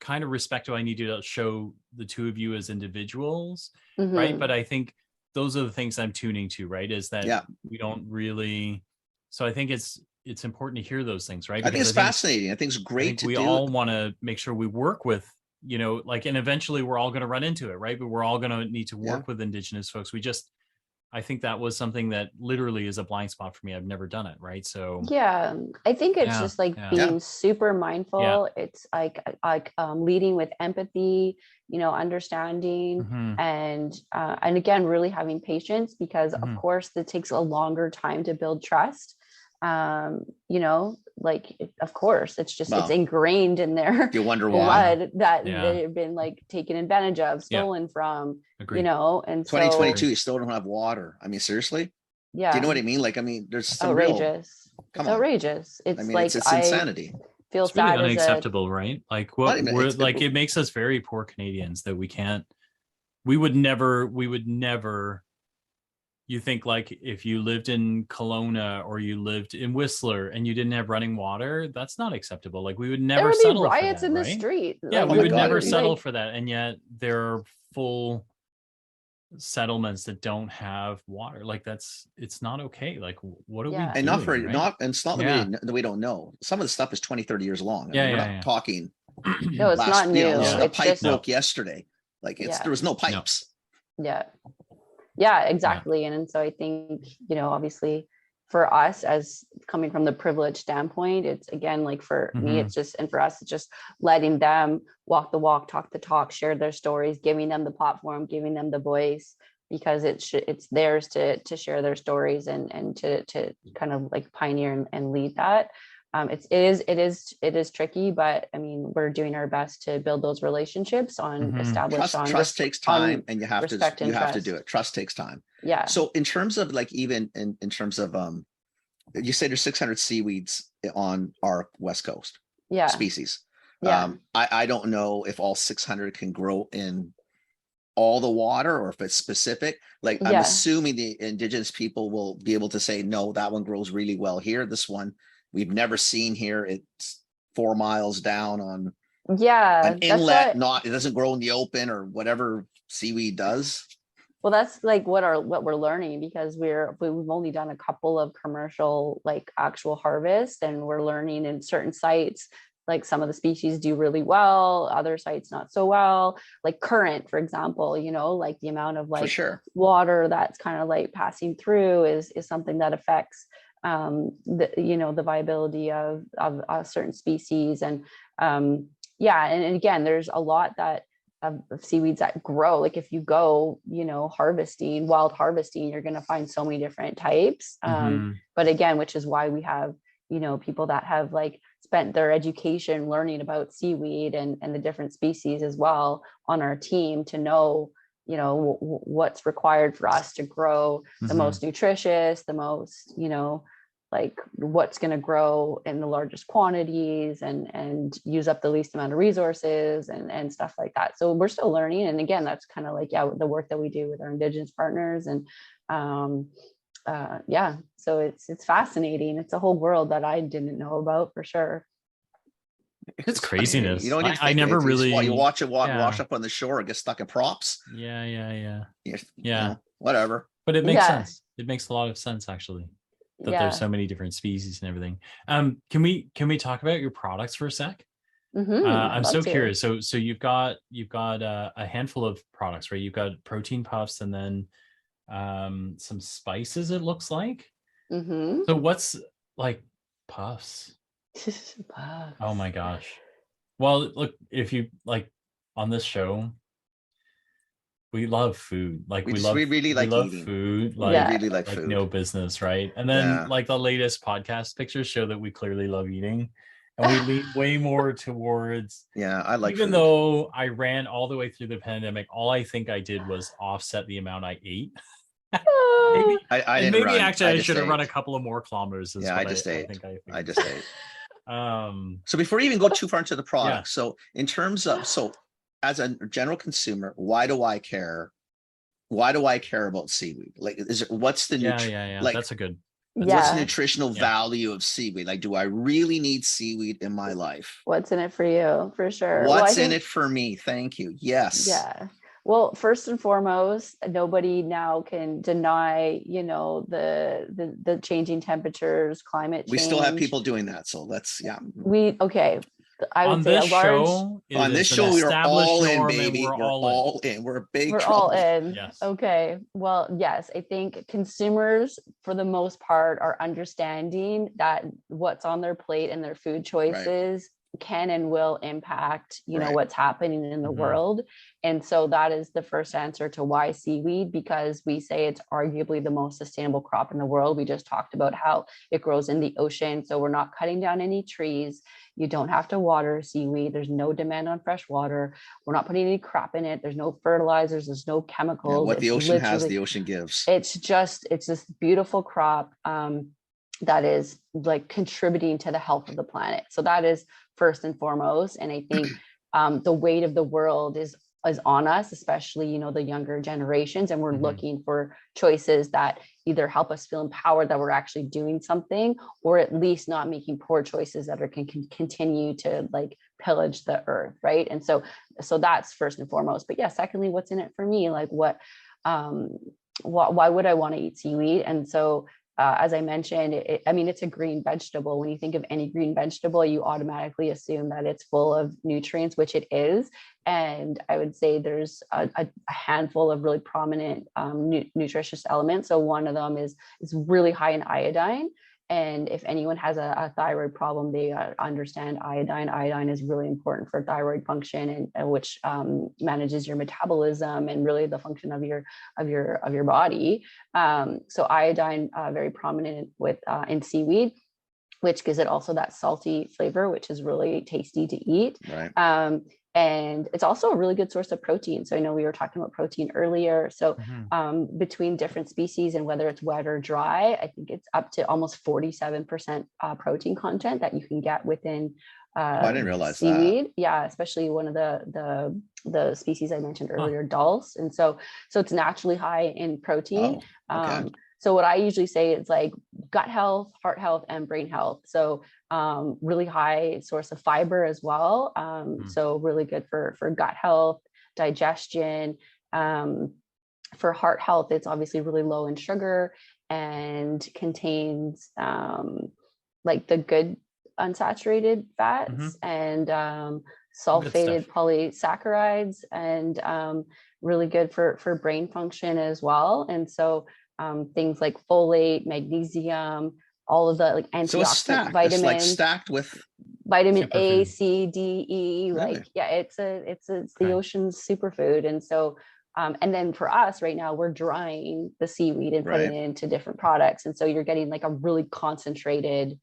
kind of respect do I need to show the two of you as individuals, right? But I think those are the things I'm tuning to, right? Is that we don't really. So I think it's important to hear those things, right? I think it's fascinating. I think it's great. We all want to make sure we work with, you know, like, and eventually we're all going to run into it, right? But we're all going to need to work with Indigenous folks. I think that was something that literally is a blind spot for me. I've never done it, right? So I think it's just like being super mindful. It's like leading with empathy, you know, understanding, and again, really having patience, because of course it takes a longer time to build trust. You know, like of course it's just it's ingrained in their blood that they've been like taken advantage of, stolen from. Agreed. You know, and 2022 you still don't have water. I mean, seriously. Do you know what I mean? Like, I mean, there's some outrageous. Outrageous. It's, I mean, like it's insanity. Feels really sad unacceptable, right? Like what we're like, it makes us very poor Canadians that we would never. You think like if you lived in Kelowna or you lived in Whistler and you didn't have running water, that's not acceptable. Like we would never settle for that. There would be riots in the street. Yeah, we would never settle for that. And yet there are full settlements that don't have water. Like it's not okay. Like what are we doing? And not for and it's not that we don't know. Some of the stuff is 20, 30 years long. We're not talking. No, it's not new. A pipe broke yesterday. Like there was no pipes. Yeah, exactly. And so I think, you know, obviously for us as coming from the privileged standpoint, it's again, like for me, it's just, and for us, it's just letting them walk the walk, talk the talk, share their stories, giving them the platform, giving them the voice, because it's theirs to share their stories and to kind of like pioneer and lead that. It is tricky, but I mean, we're doing our best to build those relationships trust takes time, and you have to do it. Trust takes time. Yeah. So in terms of like, even in terms of you say there's 600 seaweeds on our West Coast species. I don't know if all 600 can grow in all the water or if it's specific. Like I'm assuming the Indigenous people will be able to say, no, that one grows really well here. This one we've never seen here. It's 4 miles down on an inlet. It doesn't grow in the open or whatever seaweed does. Well, that's like what we're learning, because we've only done a couple of commercial, like actual harvests, and we're learning in certain sites, like some of the species do really well, other sites not so well. Like current, for example, you know, like the amount of like water that's kind of like passing through is something that affects the viability of certain species. And and again, there's a lot of seaweeds that grow. Like if you go, you know, wild harvesting, you're going to find so many different types. But again, which is why we have, you know, people that have like spent their education learning about seaweed and the different species as well on our team, to know, you know, what's required for us to grow the most nutritious, the most, you know, like what's going to grow in the largest quantities and use up the least amount of resources and stuff like that. So we're still learning. And again, that's kind of like, the work that we do with our indigenous partners. And so it's fascinating. It's a whole world that I didn't know about for sure. It's craziness. You don't need to I never really. You watch it wash up on the shore and get stuck in props. Yeah. You know, whatever. But it makes sense. It makes a lot of sense, actually, that there's so many different species and everything. Can we talk about your products for a sec? I'm so curious. So you've got a handful of products, right? You've got protein puffs and then some spices, it looks like. So what's like puffs? Oh my gosh. Well, look, if you like on this show, we love food. Like we really like eating food. Like, we really like food. No business, right? And then like the latest podcast pictures show that we clearly love eating. And we lean way more towards I like even food. Though I ran all the way through the pandemic, all I think I did was offset the amount I ate. Maybe I didn't run. Actually I should have run a couple of more kilometers. I just ate. I just ate. So before you even go too far into the product, so in terms of as a general consumer, why do I care? Why do I care about seaweed? Like, what's the like? That's a good. What's the nutritional value of seaweed? Like, do I really need seaweed in my life? What's in it for you? For sure. What's in it for me? Thank you. Yes. Yeah. Well, first and foremost, nobody now can deny, the changing temperatures, climate change. We still have people doing that. So let's, I would say on this show, we are all in, baby. We're all in. We're big. We're all in. Yes. Okay. Well, yes, I think consumers, for the most part, are understanding that what's on their plate and their food choices can and will impact, what's happening in the world. And so that is the first answer to why seaweed, because we say it's arguably the most sustainable crop in the world. We just talked about how it grows in the ocean. So we're not cutting down any trees. You don't have to water seaweed. There's no demand on fresh water. We're not putting any crap in it. There's no fertilizers. There's no chemicals. What the ocean has, the ocean gives. It's this beautiful crop that is like contributing to the health of the planet. So that is first and foremost. And I think the weight of the world is on us, especially, the younger generations. And we're looking for choices that either help us feel empowered that we're actually doing something, or at least not making poor choices that can continue to like pillage the earth. Right. And so that's first and foremost. But secondly, what's in it for me? Like why would I want to eat seaweed? And so as I mentioned, it's a green vegetable. When you think of any green vegetable, you automatically assume that it's full of nutrients, which it is. And I would say there's a handful of really prominent nutritious elements. So one of them is really high in iodine. And if anyone has a thyroid problem, they understand iodine. Iodine is really important for thyroid function, and which manages your metabolism and really the function of your body. So iodine very prominent in seaweed, which gives it also that salty flavor, which is really tasty to eat. Right. And it's also a really good source of protein. So I know we were talking about protein earlier. So between different species and whether it's wet or dry, I think it's up to almost 47% protein content that you can get within I didn't realize seaweed. That. Yeah, especially one of the species I mentioned earlier, dulse. And so it's naturally high in protein. Oh, okay. So what I usually say is like gut health, heart health, and brain health. So really high source of fiber as well. So really good for gut health, digestion. For heart health, it's obviously really low in sugar and contains like the good unsaturated fats and sulfated polysaccharides, and really good for brain function as well. And so things like folate, magnesium, all of the like antioxidant vitamins. It's like stacked with vitamin A, C, D, E. Really? Like it's the ocean's superfood. And so and then for us right now, we're drying the seaweed and putting it into different products. And so you're getting like a really concentrated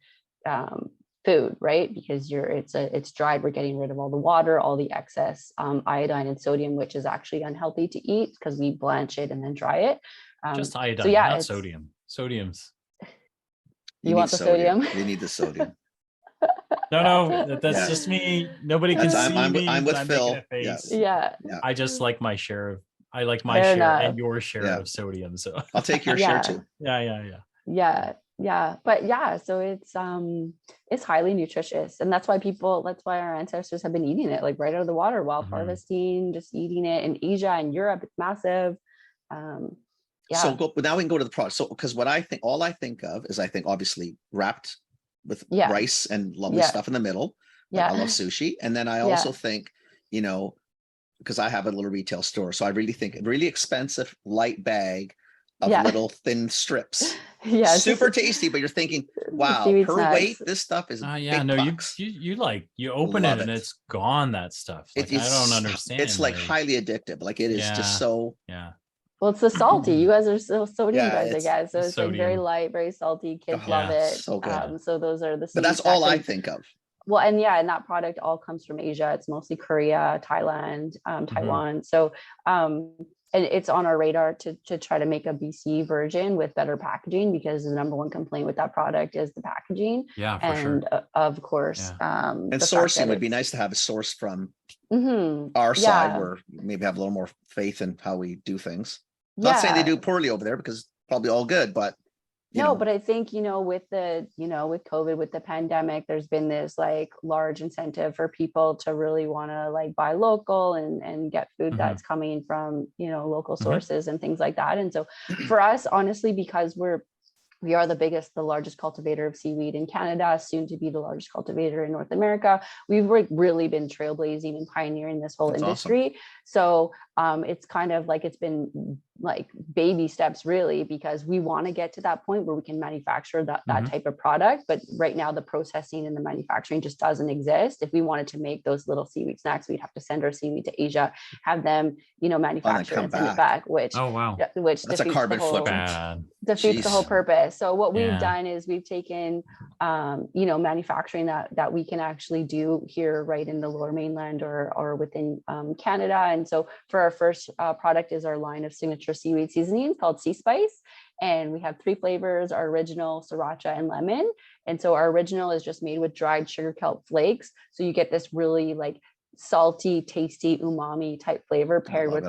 food, right? Because it's dried. We're getting rid of all the water, all the excess iodine and sodium, which is actually unhealthy to eat because we blanch it and then dry it. Just iodine, not sodium. Sodium's. You want the sodium? You need the sodium. No, that's just me. Nobody can see me. I'm with Phil. Making a face. Yeah. I just like my share of. I like my share and your share of sodium. So I'll take your share too. Yeah. But yeah, so it's highly nutritious, and that's why our ancestors have been eating it like right out of the water while harvesting, just eating it. In Asia and Europe, it's massive. So now we can go to the product. So because all I think of is obviously wrapped with rice and lovely stuff in the middle. Like I love sushi. And then I also think, because I have a little retail store. So I really think a really expensive light bag of little thin strips. Super tasty, but you're thinking, wow, per weight, this stuff is you open it and it's gone, that stuff. Like, I don't understand. It's like highly addictive. Like it is just so Well, it's the salty. You guys are so sodium guys, I guess. So it's like very light, very salty. Kids love it. So good. So those are the. But that's all I think of. Well, and that product all comes from Asia. It's mostly Korea, Thailand, Taiwan. So, and it's on our radar to try to make a BC version with better packaging, because the number one complaint with that product is the packaging. Yeah, for sure. Of course, and sourcing would be nice to have a source from our side, where maybe have a little more faith in how we do things. Not saying they do poorly over there, because probably all good, but but I think, with with COVID, with the pandemic, there's been this like large incentive for people to really want to like buy local and get food that's coming from, local sources and things like that. And so for us, honestly, because we are the largest cultivator of seaweed in Canada, soon to be the largest cultivator in North America. We've really been trailblazing and pioneering this whole industry. Awesome. So it's kind of like, it's been like baby steps really, because we want to get to that point where we can manufacture that type of product. But right now the processing and the manufacturing just doesn't exist. If we wanted to make those little seaweed snacks, we'd have to send our seaweed to Asia, have them, manufacture and send it back, which that's a carbon footprint. Defeats the whole purpose. So what we've done is we've taken, manufacturing that we can actually do here right in the Lower Mainland or within Canada. And so for our first product is our line of signature seaweed seasonings called Sea Spice. And we have 3 flavors: our original, sriracha, and lemon. And so our original is just made with dried sugar kelp flakes. So you get this really like salty, tasty, umami type flavor paired with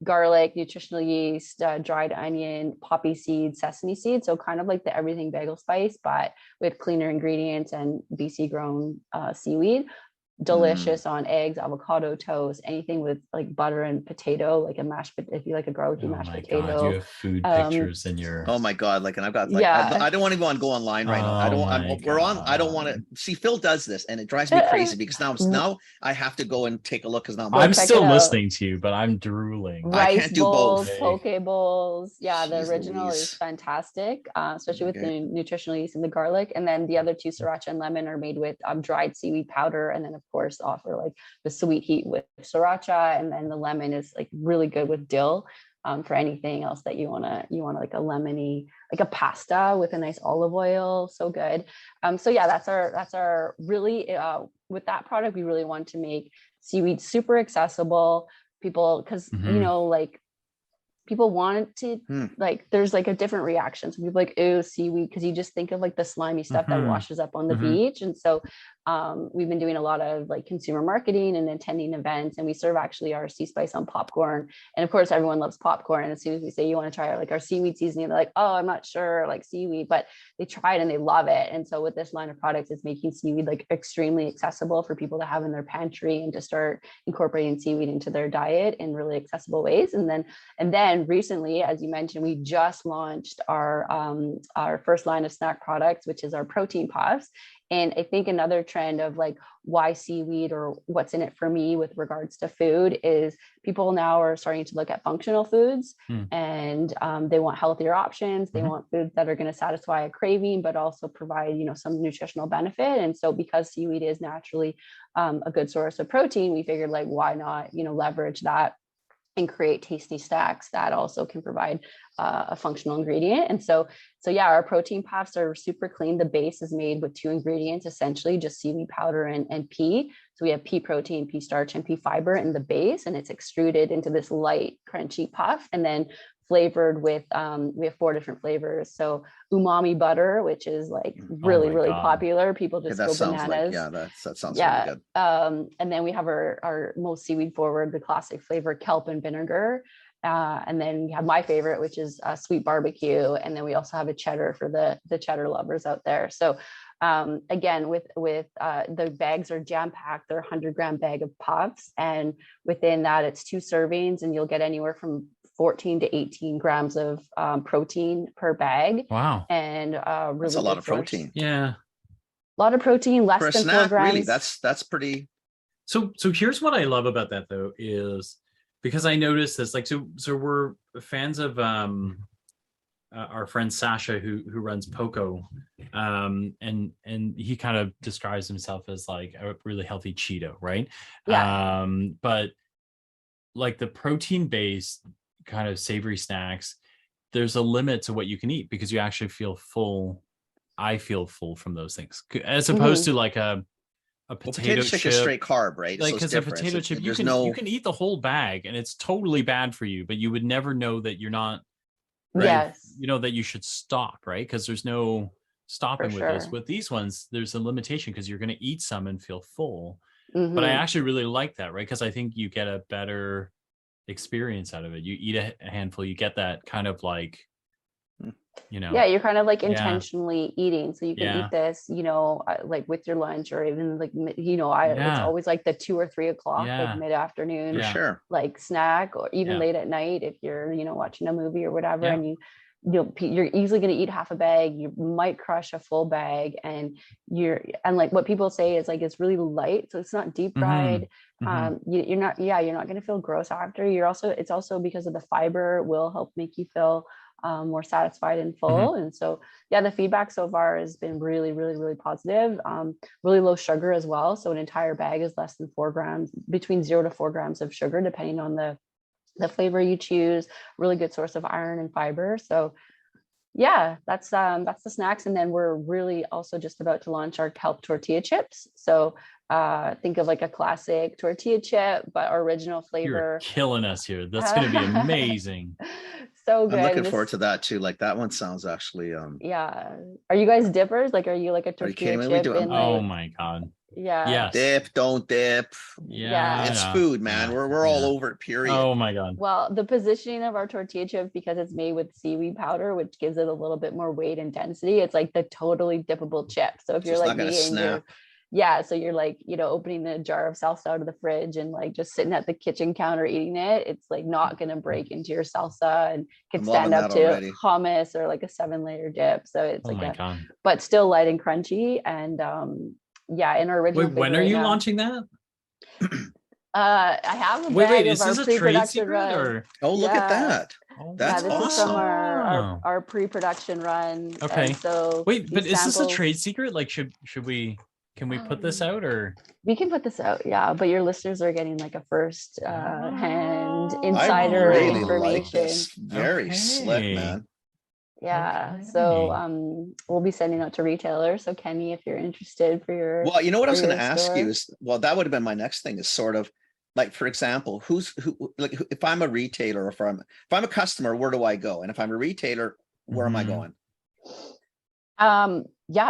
garlic, nutritional yeast, dried onion, poppy seeds, sesame seeds. So kind of like the everything bagel spice, but with cleaner ingredients and BC grown seaweed. Delicious on eggs, avocado toast, anything with like butter and potato, like if you like a garlicky mashed potato. God, you have food pictures in your. Oh my God! Like, and I've got like, I don't want to want to go online right now. I don't want to see. Phil does this, and it drives me crazy, because now I have to go and take a look, because now I'm still listening to you, but I'm drooling. Rice I can't do bowls, both. Poke bowls. Yeah, the original is fantastic, especially with the nutritional yeast and the garlic. And then the other 2, sriracha and lemon, are made with dried seaweed powder, and then of course offer like the sweet heat with sriracha, and then the lemon is like really good with dill for anything else that you want like a lemony, like a pasta with a nice olive oil. So good. So that's our really with that product, we really want to make seaweed super accessible. People, because like people want to like, there's like a different reaction. So people like, ew, seaweed, because you just think of like the slimy stuff that washes up on the beach. And so we've been doing a lot of like consumer marketing and attending events, and we serve actually our Sea Spice on popcorn. And of course everyone loves popcorn, and as soon as we say you want to try like our seaweed seasoning, they're like, oh, I'm not sure, like seaweed, but they try it and they love it. And so with this line of products, it's making seaweed like extremely accessible for people to have in their pantry, and to start incorporating seaweed into their diet in really accessible ways. And then recently, as you mentioned, we just launched our first line of snack products, which is our protein puffs. And I think another trend of like why seaweed, or what's in it for me with regards to food, is people now are starting to look at functional foods, and they want healthier options. They want foods that are going to satisfy a craving, but also provide, some nutritional benefit. And so because seaweed is naturally a good source of protein, we figured like, why not, leverage that and create tasty snacks that also can provide a functional ingredient. And so our protein puffs are super clean. The base is made with 2 ingredients, essentially just seaweed powder and pea. So we have pea protein, pea starch, and pea fiber in the base, and it's extruded into this light, crunchy puff. And then flavored with we have 4 different flavors. So umami butter, which is like really popular. People just go bananas. That sounds really good. And then we have our most seaweed forward, the classic flavor, kelp and vinegar. And then we have my favorite, which is sweet barbecue. And then we also have a cheddar for the cheddar lovers out there. So again, with the bags are jam-packed. They're 100-gram bag of puffs. And within that, it's 2 servings, and you'll get anywhere from 14 to 18 grams of protein per bag. Wow. And really that's a lot of protein. Yeah. A lot of protein, less than snack, 4 grams. Really, that's pretty. So here's what I love about that, though, is because I noticed this, like, so we're fans of our friend Sasha, who runs Poco, and he kind of describes himself as like a really healthy Cheeto, right? Yeah. But like the protein-based kind of savory snacks, there's a limit to what you can eat because you actually feel full. I feel full from those things, as opposed to like a potato chip is straight carb, right? Like, because a potato chip, you can eat the whole bag and it's totally bad for you, but you would never know that you're not. Right? Yes. You know that you should stop, right? Because there's no stopping with this. With these ones, there's a limitation because you're going to eat some and feel full. But I actually really like that, right? Because I think you get a better experience out of it. You eat a handful, you get that kind of like, yeah, you're kind of like intentionally eating, so you can eat this, like with your lunch, or even like, it's always like the 2 or 3 o'clock, like mid-afternoon, for sure, like snack, or even late at night if you're watching a movie or whatever, and you're easily going to eat half a bag. You might crush a full bag, and like what people say is like it's really light, so it's not deep fried. You're not going to feel gross after. It's also because of the fiber will help make you feel more satisfied and full. And so the feedback so far has been really, really, really positive. Really low sugar as well, so an entire bag is less than 4 grams, between 0 to 4 grams of sugar depending on the flavor you choose. Really good source of iron and fiber. So that's the snacks. And then we're really also just about to launch our kelp tortilla chips. So think of like a classic tortilla chip, but our original flavor. You're killing us here. That's going to be amazing. So good. I'm looking forward to that too. Like that one sounds actually. Yeah. Are you guys dippers? Like, are you like a tortilla chip? Oh my God. Yeah. Yes. Dip, don't dip. Yeah. It's food, man. We're all over it, period. Oh my God. Well, the positioning of our tortilla chips, because it's made with seaweed powder, which gives it a little bit more weight and density, it's like the totally dippable chip. So if you're like me and so you're like, opening the jar of salsa out of the fridge and like just sitting at the kitchen counter eating it, it's like not going to break into your salsa and can stand up to hummus or like a 7-layer dip. So it's but still light and crunchy. And in our original. Wait, when are you launching that? I have a bag of our pre-production run. Or... Oh, look at that. Oh, that's this awesome. Is from our pre-production run. Okay. So wait, but is this a trade secret? Like, should we? Can we put this out, or we can put this out? Yeah, but your listeners are getting like a first hand insider information. Like this. Very slick, man. Yeah. So we'll be sending out to retailers. So Kenny, if you're interested for your what I was going to ask you is, that would have been my next thing, is sort of like, for example, who like if I'm a retailer, or if I'm a customer, where do I go? And if I'm a retailer, where am I going?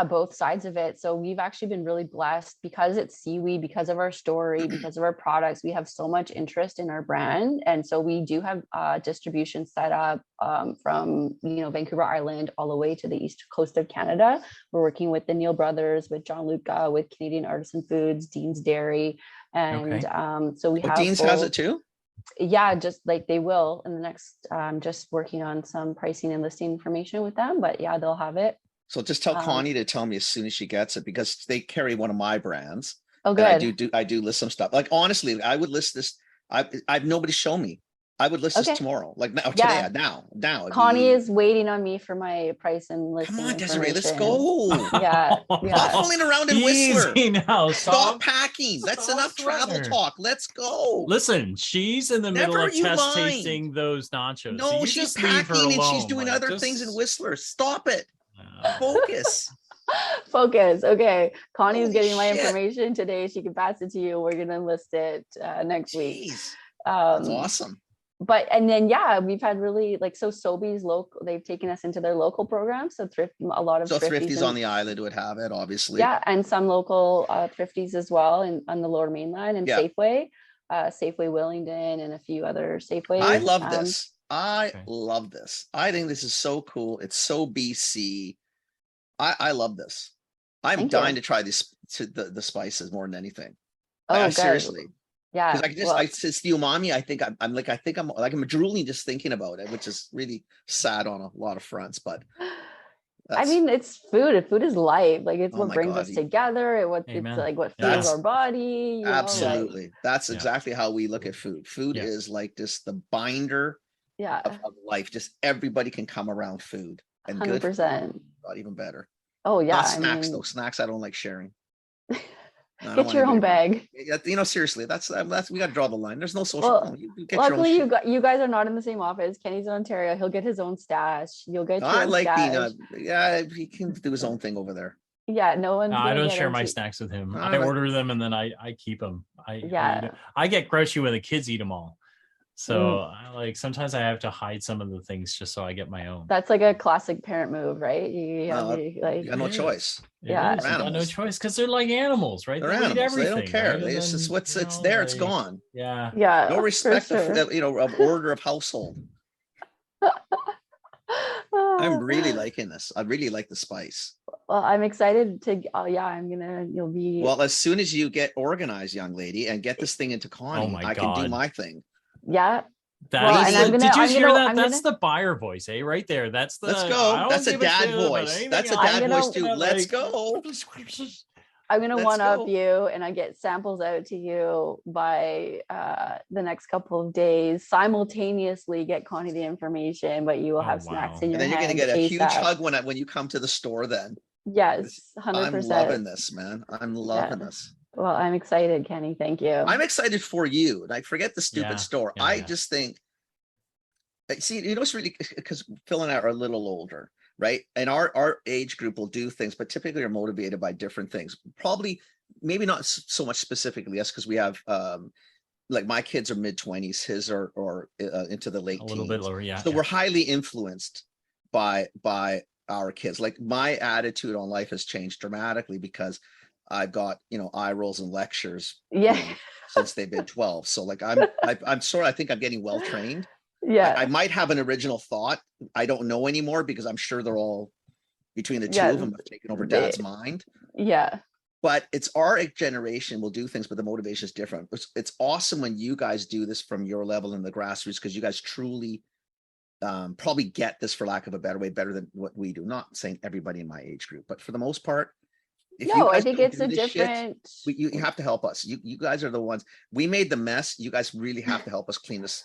Both sides of it. So we've actually been really blessed because it's seaweed, because of our story, because of our products. We have so much interest in our brand. And so we do have distribution set up from, Vancouver Island all the way to the east coast of Canada. We're working with the Neal Brothers, with John Luca, with Canadian Artisan Foods, Dean's Dairy. And so we have Dean's has it too? Yeah, just like they will in the next, just working on some pricing and listing information with them, but they'll have it. So just tell Connie to tell me as soon as she gets it, because they carry one of my brands. Oh, good. I do list some stuff. Like, honestly, I would list this. I've nobody show me. I would list this tomorrow. Like today, now. Connie is waiting on me for my price and listing. Come on, Desiree, let's go. Yeah. Stop fooling around in Whistler. Now. Stop packing. That's enough travel talk. Let's go. Listen, she's in the middle of test tasting those nachos. No, so she's packing and she's doing other things in Whistler. Stop it. Focus. Okay, Connie's getting my information today. She can pass it to you. We're gonna list it next week. That's awesome. but and then we've had really like, so Sobeys local, they've taken us into their local program, so a lot of thrifties on the island would have it, obviously. And some local thrifties as well, and on the Lower Mainland, and Safeway Willingdon, and a few other Safeways. I love this. Love this. I think this is so cool. It's so BC. I love this. I'm dying to try the spices more than anything. Seriously. Yeah, because I just the umami. I think I'm drooling just thinking about it, which is really sad on a lot of fronts. But I mean, it's food. Food is life. Like, it's what brings us together. It's like what fuels our body. Absolutely, that's exactly how we look at food. Food is like just the binder of life. Just everybody can come around food, and 100%. Not even better. Oh yeah, not snacks though. Snacks I don't like sharing. Get your own bag. Seriously, that's we got to draw the line. There's no social. Luckily, you guys are not in the same office. Kenny's in Ontario. He'll get his own stash. You'll get your own stash. He can do his own thing over there. Yeah, no one. I don't share my snacks with him. I order them and then I keep them. I get grouchy when the kids eat them all. So sometimes I have to hide some of the things just so I get my own. That's like a classic parent move, right? You got no choice. You got no choice because they're like animals, right? They're animals. They don't care. Right? It's just it's there. It's gone. Yeah. No respect of order of household. I'm really liking this. I really like the spice. Well, I'm excited to. You'll be. Well, as soon as you get organized, young lady, and get this thing into Connie, I can do my thing. Yeah. Did you hear that? That's the buyer voice, right there. That's the. Let's go. That's a dad voice. That's a dad voice too. Let's go. I'm gonna one-up you, and I get samples out to you by the next couple of days. Simultaneously, get Connie the information, but you will have snacks in your hand. And then you're gonna get a huge hug when you come to the store. Then. Yes, 100%. I'm loving this, man. I'm loving this. Well, I'm excited, Kenny. Thank you. I'm excited for you. And I forget the stupid store. I just think, see, it's really because Phil and I are a little older, right? And our age group will do things, but typically are motivated by different things. Probably, maybe not so much specifically us, because we have, like my kids are mid-20s, his are into the late teens. A little bit lower, So we're highly influenced by our kids. Like my attitude on life has changed dramatically because I've got, eye rolls and lectures since they've been 12. So like I think I'm getting well trained. Yeah. I might have an original thought. I don't know anymore because I'm sure they're all between the two of them have taken over dad's mind. Yeah. But it's our generation will do things, but the motivation is different. It's awesome when you guys do this from your level in the grassroots, because you guys truly probably get this, for lack of a better way, better than what we do. Not saying everybody in my age group, but for the most part, I think it's a different. You have to help us. You guys are the ones. We made the mess. You guys really have to help us clean this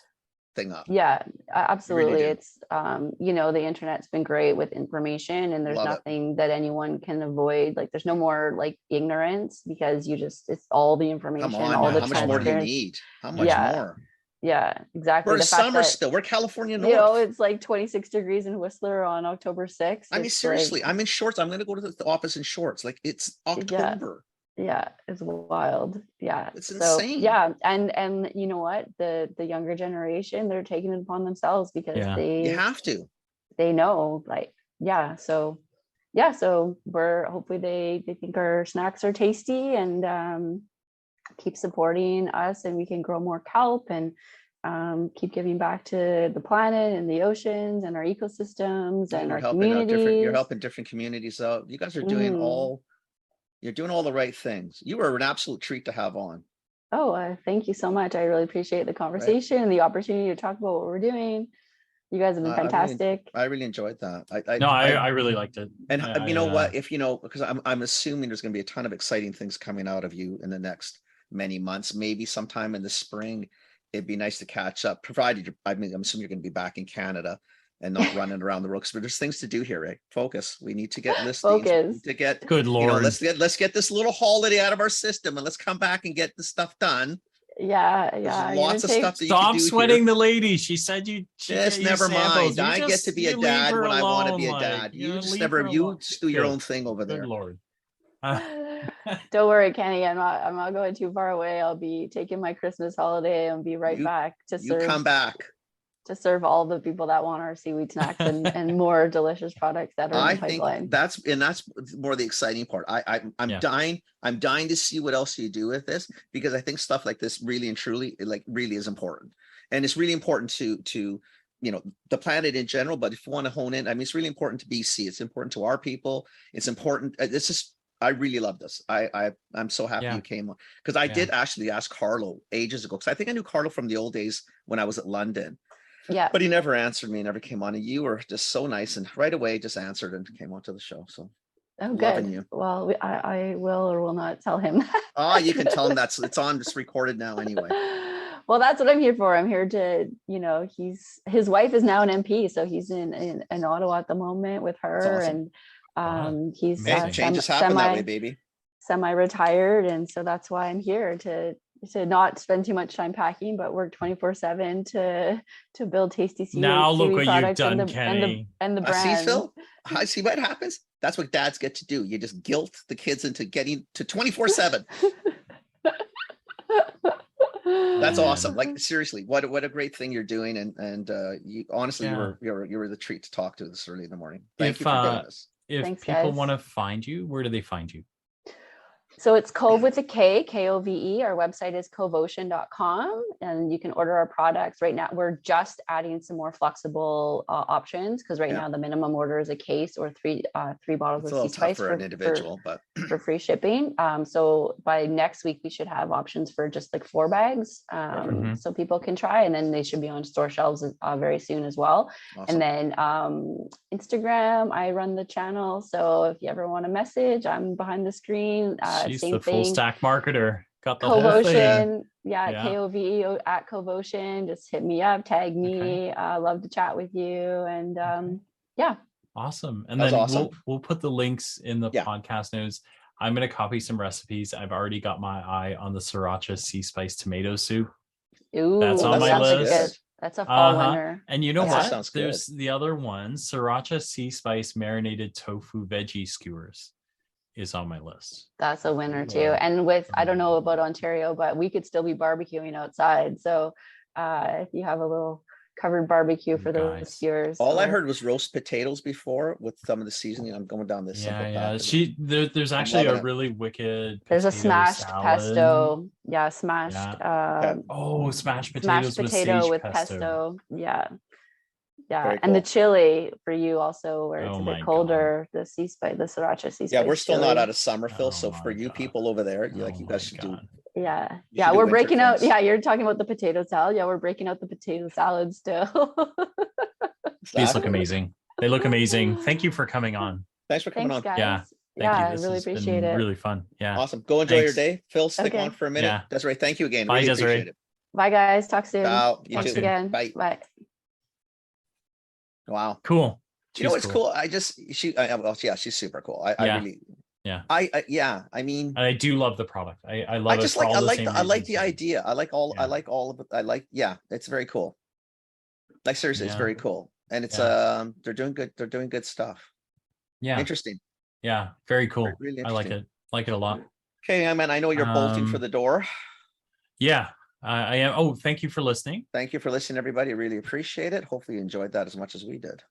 thing up. Yeah, absolutely. Really it's the internet's been great with information, and there's nothing that anyone can avoid. Like there's no more like ignorance, because it's all the information. Come on, all the how much more do you need? How much more? Yeah, exactly. We're summer still. We're California North. It's like 26 degrees in Whistler on October 6th. I mean, seriously, I'm in shorts. I'm going to go to the office in shorts. Like it's October. Yeah, it's wild. Yeah, it's insane. Yeah, and you know what? The younger generation, they're taking it upon themselves because you have to. They know, So we're hopefully they think our snacks are tasty, and keep supporting us, and we can grow more kelp and keep giving back to the planet and the oceans and our ecosystems and our communities. You're helping different communities out. You guys are doing you're doing all the right things. You are an absolute treat to have on. Oh, thank you so much. I really appreciate the conversation and the opportunity to talk about what we're doing. You guys have been fantastic. I really enjoyed that. I really liked it. And you know what? If because I'm assuming there's going to be a ton of exciting things coming out of you in the next many months, maybe sometime in the spring. It'd be nice to catch up, provided I'm assuming you're going to be back in Canada and not running around the road. But there's things to do here, right? Focus. We need to get listings. Focus. To get good Lord. Let's get this little holiday out of our system and let's come back and get the stuff done. Yeah. There's lots of stuff that you stop can do sweating here. The lady. She said you just never mind. I get to be a dad when I want to be a dad. You just do your own thing over there. Good Lord. Don't worry, Kenny. I'm not going too far away. I'll be taking my Christmas holiday and be right back to serve. You come back. to serve all the people that want our seaweed snacks and more delicious products that are in the pipeline. That's more the exciting part. I'm dying to see what else you do with this, because I think stuff like this really and truly really is important. And it's really important to the planet in general, but if you want to hone in, I mean, it's really important to BC. It's important to our people. It's important. I really love this. I'm so happy you came on, because I did actually ask Carlo ages ago, because I think I knew Carlo from the old days when I was at London. Yeah. But he never answered me, never came on. And you were just so nice and right away just answered and came onto the show. So good. You. Well, I will or will not tell him. You can tell him it's on, it's recorded now anyway. Well, that's what I'm here for. I'm here to, his wife is now an MP, so he's in Ottawa at the moment with her. Awesome. And he's changes happen that way, baby. Semi-retired, and so that's why I'm here to not spend too much time packing, but work 24/7 to build tasty seaweed. Now look what you've done, Kenny. And the brand. See, Phil? I see what happens. That's what dads get to do. You just guilt the kids into getting to 24/7. That's awesome. Like, seriously, what a great thing you're doing. And you honestly, you were the treat to talk to this early in the morning. Thank you for doing this. If people want to find you, where do they find you? So it's Kove with a K, Kove. Our website is koveocean.com, and you can order our products. Right now, we're just adding some more flexible options, because right now the minimum order is a case or three bottles of sea spice for an individual, but for free shipping. So by next week, we should have options for just like 4 bags, so people can try, and then they should be on store shelves very soon as well. Awesome. And then Instagram, I run the channel. So if you ever want a message, I'm behind the screen. She's same the thing. full stack marketer. Got the Kove whole Ocean, Kove at Kove Ocean. Just hit me up, tag me. Love to chat with you, and awesome. And then we'll put the links in the podcast notes. I'm gonna copy some recipes. I've already got my eye on the sriracha sea spice tomato soup. Ooh, that's on my list. Good. That's a fall winner. And you know what? There's the other one, sriracha sea spice marinated tofu veggie skewers is on my list. That's a winner too. And I don't know about Ontario, but we could still be barbecuing outside. So if you have a little covered barbecue for those skewers. All I heard was roast potatoes before with some of the seasoning. I'm going down this simple path. There's actually a really wicked there's a smashed salad. Pesto. Yeah, smashed smashed potatoes smashed potato with pesto. Yeah, and the chili for you also, where it's a bit colder. God. The sea spice, the sriracha sea spice. Yeah, we're still not out of summer, Phil. So for you people over there, you guys should do. Yeah, we're breaking out. Yeah, you're talking about the potato salad. Yeah, we're breaking out the potato salad still. These look amazing. They look amazing. Thank you for coming on. Thanks for coming on. Guys. Yeah. I really appreciate it. Really fun. Yeah. Awesome. Go enjoy your day. Phil, stick on for a minute. Yeah. Desiree, thank you again. Bye, really Desiree. Appreciate it. Bye, guys. Talk soon. Ciao. Thanks again. Bye. Bye. Wow. Cool. You know what's cool? She's super cool. I really. Yeah. I mean, I do love the product. I love it. I like the idea. I like all of it. It's very cool. Like, seriously, it's very cool. And it's they're doing good stuff. Yeah. Interesting. Yeah, very cool. Really I like it. Like it a lot. Okay, man. I know you're bolting for the door. Yeah, I am. Oh, thank you for listening. Thank you for listening, everybody. I really appreciate it. Hopefully you enjoyed that as much as we did.